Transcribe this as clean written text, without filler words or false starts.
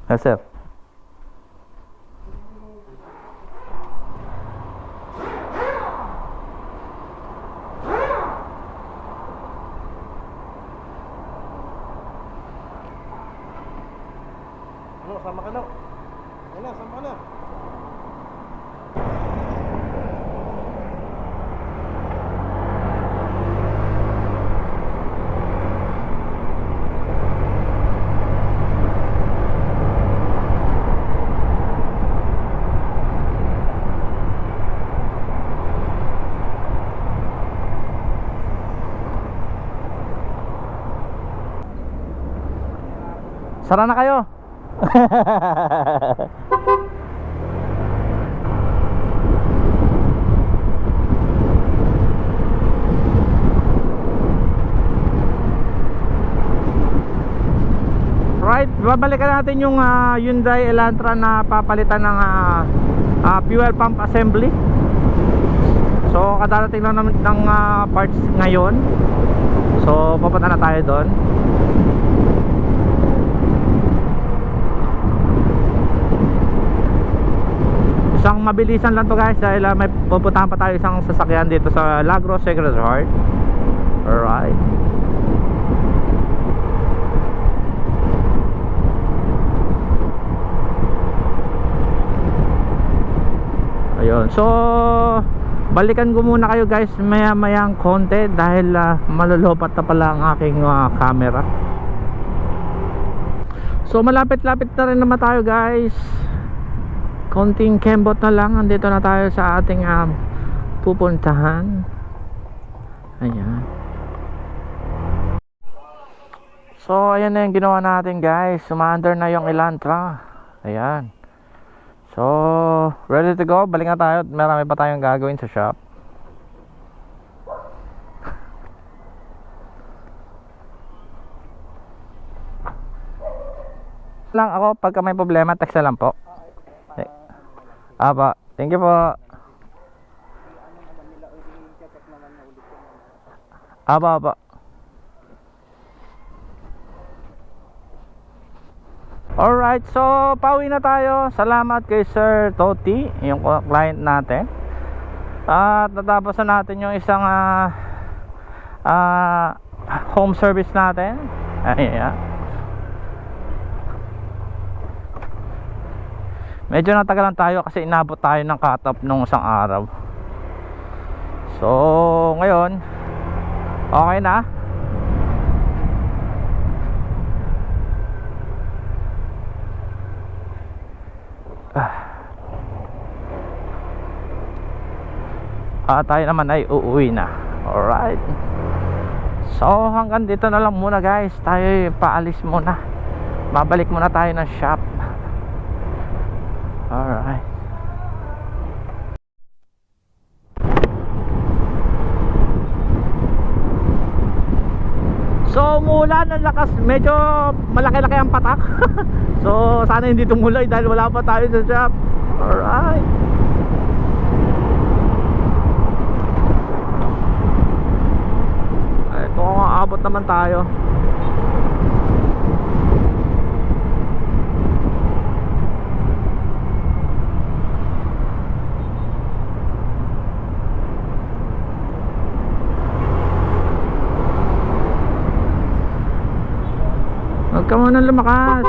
Yes, sir. Ano, sama ka na. Wala, sama ka na. Sara na kayo. Right, babalikan natin yung Hyundai Elantra na papalitan ng fuel pump assembly. So kadarating lang naman ng parts ngayon. So papunta na tayo doon. Isang mabilisan lang to guys dahil may pupuntahan pa tayo isang sasakyan dito sa Lagros Sacred Heart. Alright. Ayun, so balikan ko muna kayo guys maya mayang konti dahil malulupat na pala ang aking camera. So malapit-lapit na rin naman tayo guys. Konting kembot na lang. Andito na tayo sa ating pupuntahan. Ayan. So ayan na yung ginawa natin guys. Sumander na yung Elantra. Ayan. So ready to go. Balik na tayo. Marami pa tayong gagawin sa shop. Lang ako pagka may problema text na lang po. Apa, thank you po. Apa. Alright, so pauwi na tayo. Salamat kay Sir Toti, yung client natin. At natapos na natin yung isang home service natin. Ayan. Medyo natagalan tayo kasi inabot tayo ng cut-off nung isang araw. So ngayon okay na. Tayo naman ay uuwi na. Alright. So hanggang dito na lang muna guys. Tayo paalis muna. Babalik muna tayo ng shop. Alright. So umulan ng lakas. Medyo malaki-laki ang patak. So sana hindi tumuloy dahil wala pa tayo sa shop. Alright. Ito nga, abot naman tayo. Huwag ka muna lumakas.